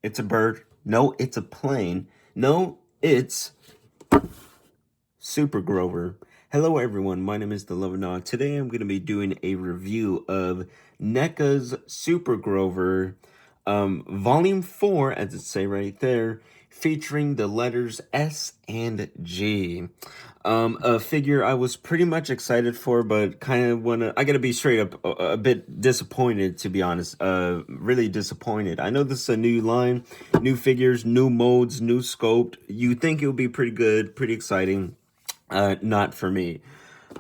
It's a bird. No, it's a plane. No, it's Super Grover. Hello, everyone. My name is the Lebanon. Today, I'm going to be doing a review of NECA's Super Grover, Volume 4, as it say right there, featuring the letters S and G. A figure I was pretty much excited for, but kind of I gotta be straight up a bit disappointed, to be honest. Really disappointed. I know this is a new line, new figures, new molds, new sculpt. You think it would be pretty good, pretty exciting. Not for me.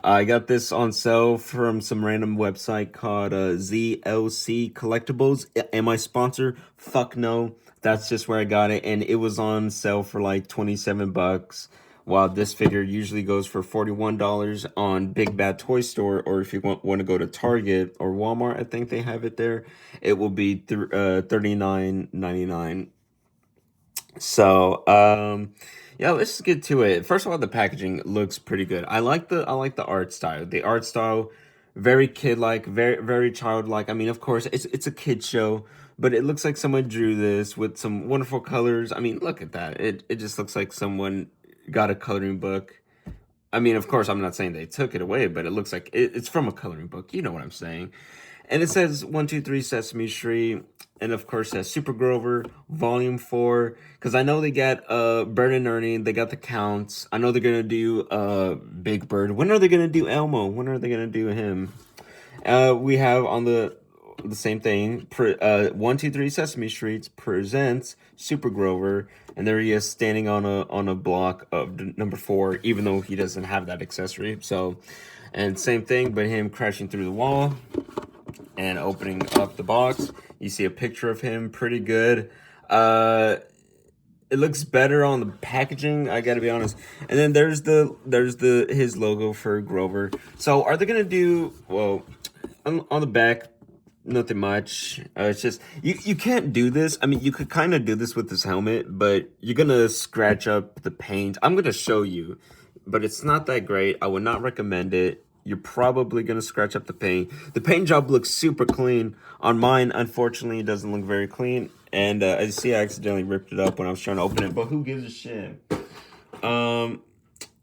I got this on sale from some random website called ZLC Collectibles. Am I sponsored? Fuck no. That's just where I got it, and it was on sale for like 27 bucks. While this figure usually goes for $41 on Big Bad Toy Store, or if you want to go to Target or Walmart, I think they have it there. It will be $39.99. So, yeah, let's just get to it. First of all, the packaging looks pretty good. I like the art style. The art style, very kid-like, very childlike. I mean, of course, it's a kid show, but it looks like someone drew this with some wonderful colors. I mean, look at that. It just looks like someone got a coloring book. I mean, of course, I'm not saying they took it away, but it looks like it's from a coloring book. You know what I'm saying? And it says 123 Sesame Street, and of course says Super Grover Volume 4. Because I know they got Bert and Ernie, they got the counts. I know they're gonna do Big Bird. When are they gonna do Elmo? When are they gonna do him? We have on the same thing. 123 Sesame Streets presents Super Grover, and there he is standing on a block of number 4, even though he doesn't have that accessory. So, and same thing, but him crashing through the wall and opening up the box. You see a picture of him, pretty good. It looks better on the packaging, I gotta be honest. And then there's his logo for Grover. So are they gonna do, well, on the back, nothing much. It's just you can't do this. I mean, you could kind of do this with this helmet, but you're gonna scratch up the paint. I'm gonna show you, but it's not that great. I would not recommend it. You're probably gonna scratch up the paint. The paint job looks super clean. On mine, unfortunately, it doesn't look very clean. And as you see, I accidentally ripped it up when I was trying to open it. But who gives a shit? Um,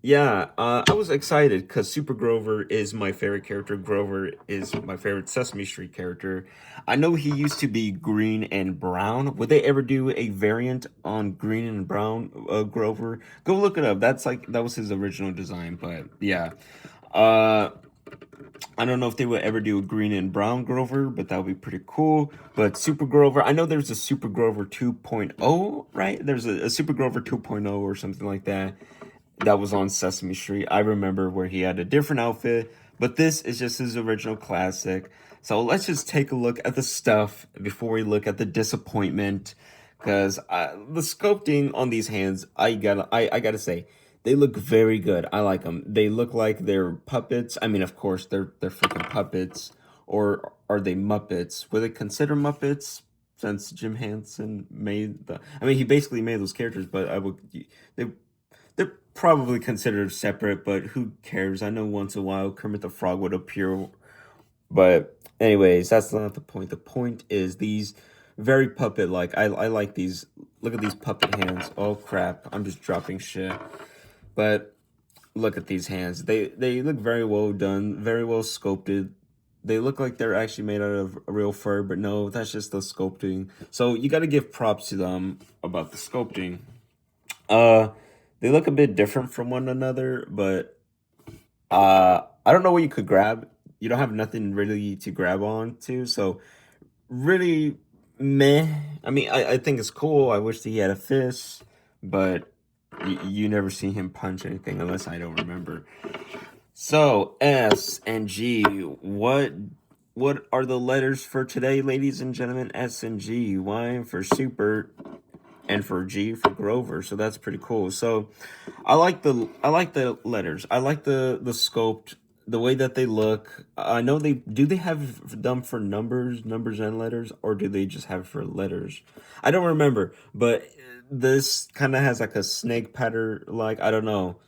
yeah, I was excited because Super Grover is my favorite character. Grover is my favorite Sesame Street character. I know he used to be green and brown. Would they ever do a variant on green and brown Grover? Go look it up. That was his original design. But yeah, uh, I don't know if they would ever do a green and brown Grover, but that would be pretty cool. But Super Grover, I know there's a Super Grover 2.0, right? There's a Super Grover 2.0 or something like that that was on Sesame Street. I remember where he had a different outfit, but this is just his original classic. So let's just take a look at the stuff before we look at the disappointment, because the sculpting on these hands, I gotta say, they look very good. I like them. They look like they're puppets. I mean, of course, they're freaking puppets, or are they Muppets? Were they considered Muppets? Since Jim Henson made the, I mean, he basically made those characters, but they they're probably considered separate, but who cares? I know once in a while Kermit the Frog would appear, but anyways, that's not the point. The point is these very puppet like. I like these. Look at these puppet hands. Oh crap! I'm just dropping shit. But look at these hands. They look very well done, very well sculpted. They look like they're actually made out of real fur, but no, that's just the sculpting. So you got to give props to them about the sculpting. Uh, they look a bit different from one another, but I don't know what you could grab. You don't have nothing really to grab on to, so really meh. I mean, I think it's cool. I wish that he had a fist, but you never see him punch anything unless I don't remember. So S and G, what are the letters for today, ladies and gentlemen? S and G. Y for super, and for G for Grover. So that's pretty cool. So I like the letters. I like the sculpt, the way that they look. I know they have them for numbers and letters, or do they just have it for letters? I don't remember, but this kind of has like a snake pattern. Like, I don't know.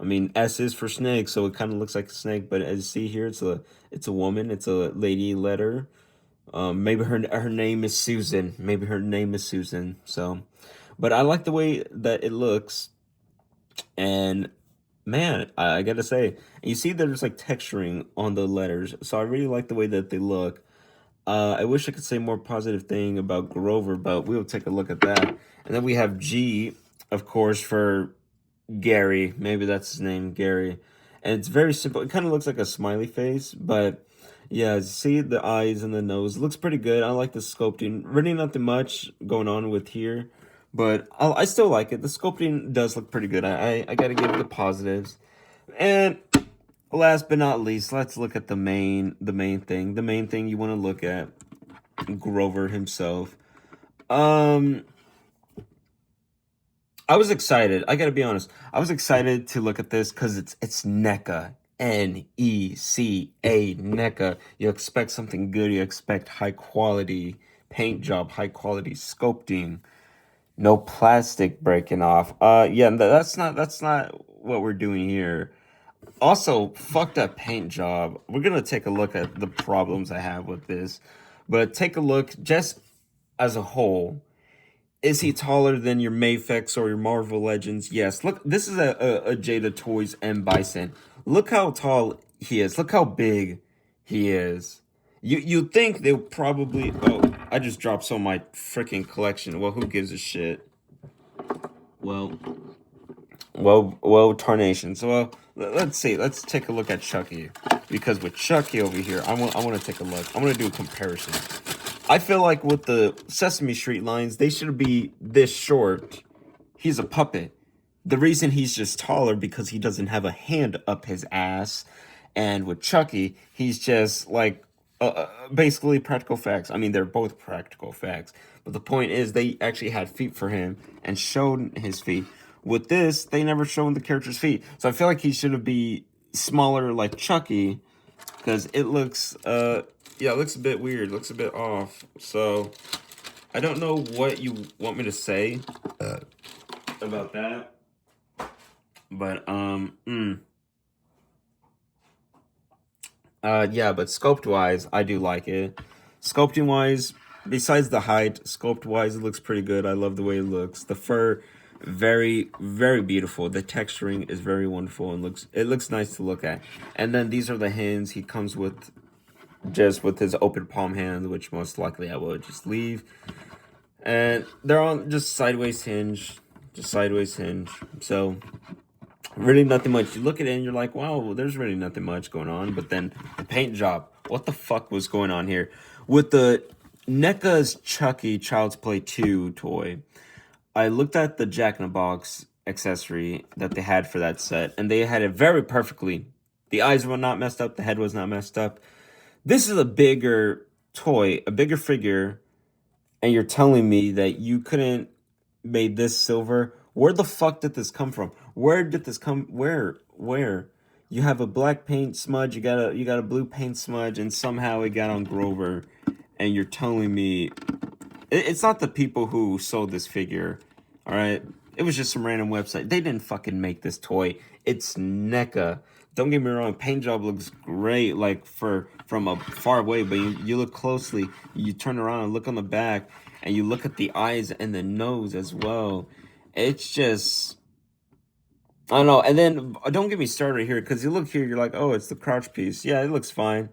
I mean, S is for snake, so it kind of looks like a snake. But as you see here, it's a woman. It's a lady letter. Maybe her name is Susan. Maybe her name is Susan. So, but I like the way that it looks, and man, I gotta say, you see there's like texturing on the letters, so I really like the way that they look. I wish I could say more positive thing about Grover, but we'll take a look at that. And then we have G, of course, for Gary. Maybe that's his name, Gary. And it's very simple. It kind of looks like a smiley face, but yeah, see the eyes and the nose. Looks pretty good. I like the sculpting. Really nothing much going on with here, but I still like it. The sculpting does look pretty good. I got to give it the positives. And last but not least, let's look at the main thing you want to look at, Grover himself. Um, I was excited. I gotta be honest. I was excited to look at this because it's NECA. NECA, NECA. You expect something good. You expect high quality paint job, high quality sculpting, no plastic breaking off. Yeah, that's not what we're doing here. Also, fuck that paint job. We're gonna take a look at the problems I have with this, but take a look just as a whole. Is he taller than your Mayfix or your Marvel Legends? Yes. Look, this is a Jada Toys M Bison. Look how tall he is. Look how big he is. You'd think they'll probably. Oh, I just dropped some of my freaking collection. Well, who gives a shit? Well, tarnation. So, let's see. Let's take a look at Chucky, because with Chucky over here, I want to take a look. I want to do a comparison. I feel like with the Sesame Street lines, they should be this short. He's a puppet. The reason he's just taller because he doesn't have a hand up his ass, and with Chucky, he's just like basically practical facts. I mean, they're both practical facts, but the point is they actually had feet for him and showed his feet. With this, they never showed the character's feet, so I feel like he should be smaller like Chucky, because it looks yeah, it looks a bit weird, looks a bit off. So I don't know what you want me to say about that, but yeah, but sculpt wise, I do like it. Sculpting wise, besides the height, sculpt wise, it looks pretty good. I love the way it looks. The fur, very beautiful. The texturing is very wonderful and looks nice to look at. And then these are the hands he comes with, just with his open palm hand, which most likely I will just leave. And they're on just sideways hinge, So really nothing much. You look at it and you're like, wow, well, there's really nothing much going on. But then the paint job, what the fuck was going on here? With the NECA's Chucky Child's Play 2 toy, I looked at the Jack in the Box accessory that they had for that set, and they had it very perfectly. The eyes were not messed up, the head was not messed up. This is a bigger toy, a bigger figure, and you're telling me that you couldn't made this silver? Where the fuck did this come from? Where did this come? Where? You have a black paint smudge, you got a blue paint smudge, and somehow it got on Grover, and you're telling me it's not the people who sold this figure, all right? It was just some random website. They didn't fucking make this toy. It's NECA. Don't get me wrong, paint job looks great, like from a far away, but you look closely, you turn around and look on the back, and you look at the eyes and the nose as well. It's just, I don't know. And then don't get me started here, because you look here, you're like, oh, it's the crouch piece. Yeah, it looks fine.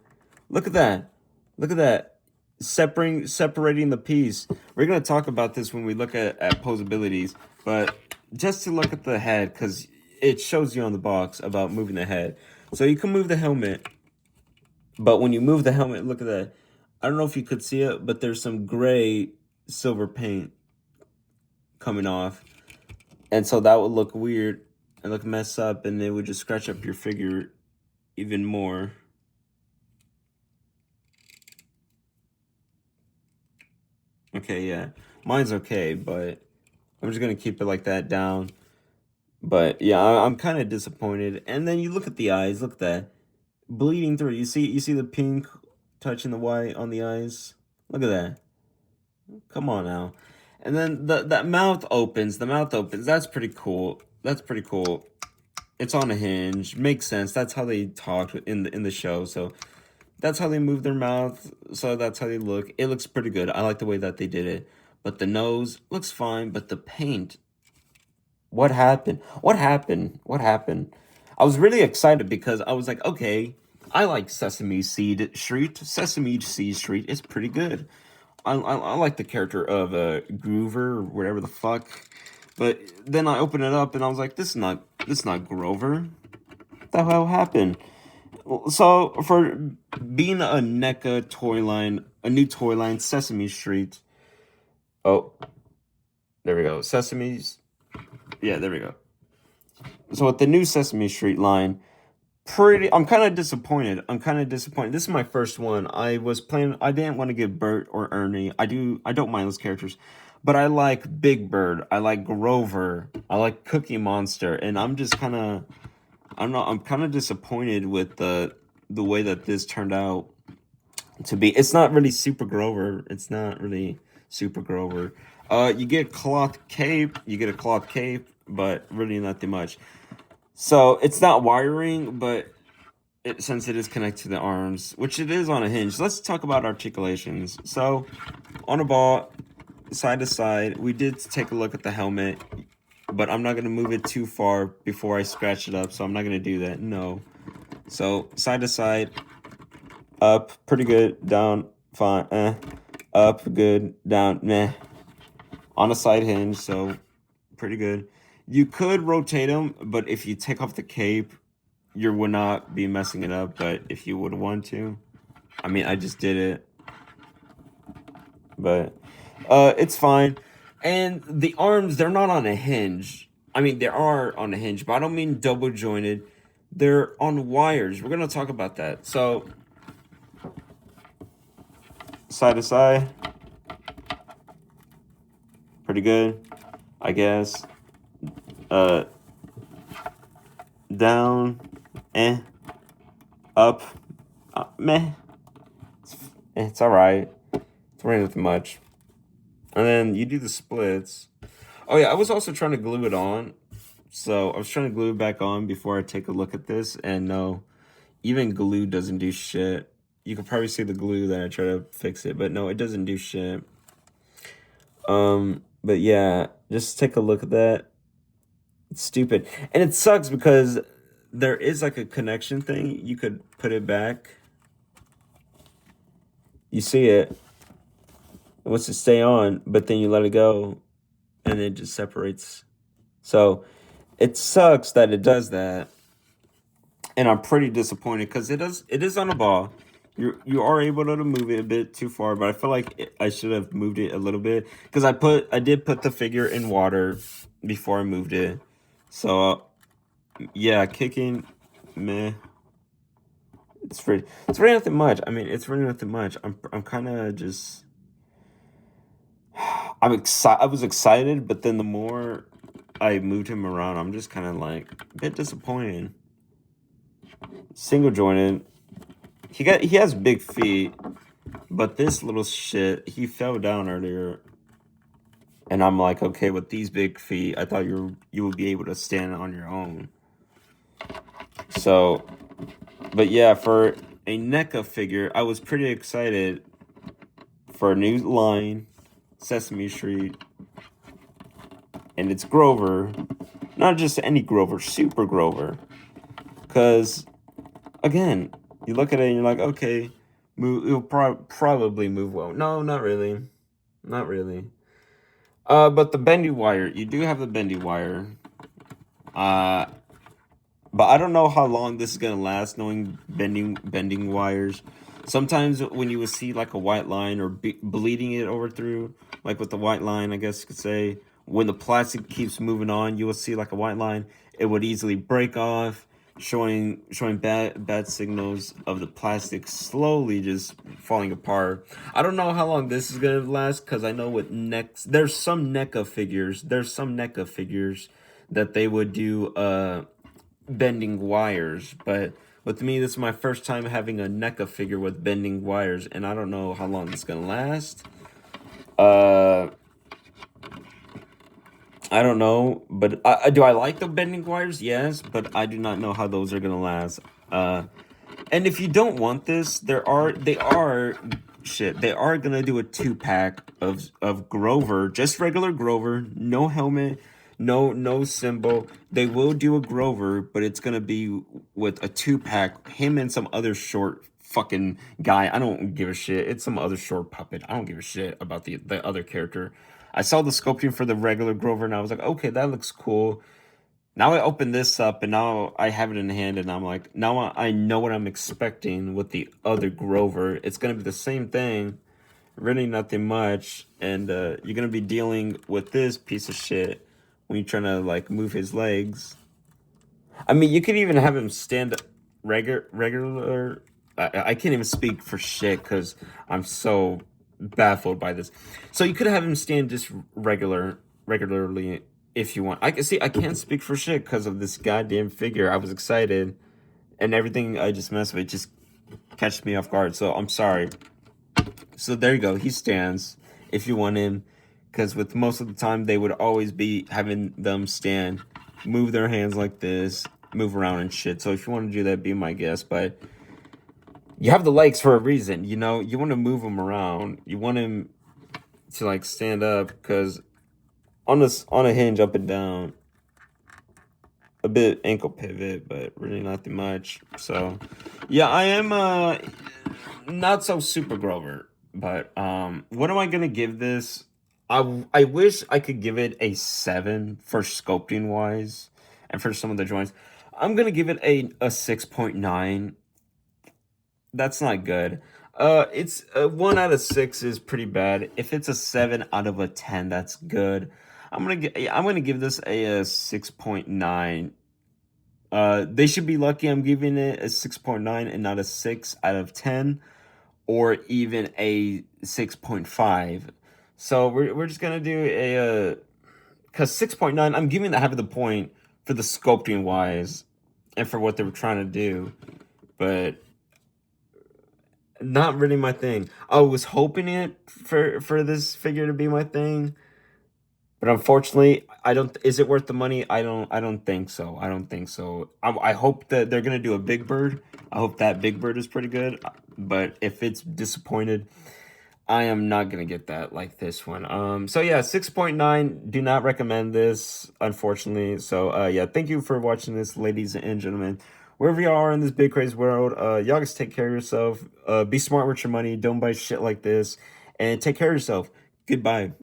Look at that. Look at that. Separating the piece. We're gonna talk about this when we look at posabilities, but just to look at the head, because it shows you on the box about moving the head. So you can move the helmet, but when you move the helmet, look at that. I don't know if you could see it, but there's some gray silver paint coming off, and so that would look weird and look messed up, and it would just scratch up your figure even more. Okay, yeah, mine's okay, but I'm just gonna keep it like that down. But yeah, I'm kind of disappointed. And then you look at the eyes. Look at that, bleeding through. You see the pink touching the white on the eyes. Look at that. Come on now. And then that mouth opens. The mouth opens. That's pretty cool. That's pretty cool. It's on a hinge. Makes sense. That's how they talked in the show. So That's how they move their mouth, so that's how they look. It looks pretty good. I like the way that they did it. But the nose looks fine, but the paint, what happened? What happened? What happened? I was really excited because I was like, okay, I like Sesame Seed Street. Sesame Seed Street is pretty good. I like the character of Groover or whatever the fuck. But then I opened it up and I was like, this is not Grover. What the hell happened? So for being a NECA toy line, a new toy line, Sesame Street. Oh, there we go. Sesame's. Yeah, there we go. So with the new Sesame Street line, I'm kind of disappointed. This is my first one. I didn't want to get Bert or Ernie. I don't mind those characters. But I like Big Bird. I like Grover. I like Cookie Monster. And I'm kind of disappointed with the way that this turned out to be. It's not really Super Grover. It's not really Super Grover. You get a cloth cape. But really nothing much. So it's not wiring, but since it is connected to the arms, which it is on a hinge. Let's talk about articulations. So on a ball, side to side, we did take a look at the helmet, but I'm not going to move it too far before I scratch it up, so I'm not going to do that. No. So side to side, up, pretty good, down, fine, up, good, down, meh. On a side hinge, so pretty good. You could rotate them, but if you take off the cape, you would not be messing it up. But if you would want to, I mean, I just did it, but it's fine. And the arms, they're not on a hinge. I mean, they are on a hinge, but I don't mean double jointed. They're on wires. We're gonna talk about that. So side to side, pretty good, I guess. Down, up, meh. It's all right. It's really nothing much. And then you do the splits. Oh yeah, I was also trying to glue it on. So I was trying to glue it back on before I take a look at this, and no, even glue doesn't do shit. You could probably see the glue that I try to fix it, but no, it doesn't do shit. But yeah, just take a look at that. It's stupid. And it sucks because there is like a connection thing. You could put it back. You see it. It wants to stay on, but then you let it go and it just separates. So it sucks that it does that. And I'm pretty disappointed because it is on a ball. You are able to move it a bit too far, but I feel like I should have moved it a little bit because I did put the figure in water before I moved it. So yeah, kicking, meh. It's really nothing much. I mean, it's really nothing much. I'm kind of just I was excited, but then the more I moved him around, I'm just kind of like a bit disappointed. Single jointed. He has big feet, but this little shit, he fell down earlier. And I'm like, okay, with these big feet, I thought you would be able to stand on your own. So, but yeah, for a NECA figure, I was pretty excited for a new line, Sesame Street, and it's Grover, not just any Grover, Super Grover. Because, again, you look at it and you're like, okay, it'll probably move well. No, not really. Not really. But the bendy wire, you do have the bendy wire. But I don't know how long this is gonna last, knowing bending wires. Sometimes when you would see like a white line or bleeding it over through, like with the white line, I guess you could say, when the plastic keeps moving on, you will see like a white line. It would easily break off, showing bad signals of the plastic slowly just falling apart. I don't know how long this is gonna last because I know with there's some NECA figures. That they would do bending wires, but with me, this is my first time having a NECA figure with bending wires, and I don't know how long it's gonna last. I don't know, but do I like the bending wires? Yes, but I do not know how those are gonna last. And if you don't want this, they are gonna do a 2-pack of Grover, just regular Grover, no helmet, no symbol. They will do a Grover, but it's gonna be with a 2-pack, him and some other short fucking guy. I don't give a shit. It's some other short puppet. I don't give a shit about the other character. I saw the sculpting for the regular Grover and I was like, okay, that looks cool. Now I open this up and now I have it in hand and I'm like, now I know what I'm expecting with the other Grover. It's going to be the same thing, really nothing much. And you're going to be dealing with this piece of shit when you're trying to like move his legs. I mean, you could even have him stand regular. I can't even speak for shit because I'm so baffled by this. So you could have him stand just regularly if you want. I can see I can't speak for shit because of this goddamn figure. I was excited, and everything I just messed with just catches me off guard. So I'm sorry. So there you go. He stands if you want him, because with most of the time they would always be having them stand, move their hands like this, move around and shit. So if you want to do that, be my guest. But you have the legs for a reason, you know. You want to move him around. You want him to like stand up because on a hinge up and down, a bit ankle pivot, but really nothing much. So yeah, I am not so super Grover, but what am I gonna give this? I wish I could give it a 7 for sculpting wise and for some of the joints. I'm gonna give it a 6.9. That's not good. It's 1 out of 6 is pretty bad. If it's a 7 out of 10, that's good. I'm gonna give this a 6.9. They should be lucky I'm giving it a 6.9 and not a 6 out of 10, or even a 6.5. So we're just gonna do a because 6.9, I'm giving that half of the point for the sculpting wise and for what they were trying to do, but not really my thing. I was hoping it for this figure to be my thing, but unfortunately, I don't. Is it worth the money? I don't think so. I don't think so. I hope that they're gonna do a Big Bird. I hope that Big Bird is pretty good. But if it's disappointed, I am not gonna get that like this one. So yeah, 6.9. Do not recommend this, unfortunately. So yeah, thank you for watching this, ladies and gentlemen. Wherever you are in this big crazy world, y'all just take care of yourself. Be smart with your money. Don't buy shit like this, and take care of yourself. Goodbye.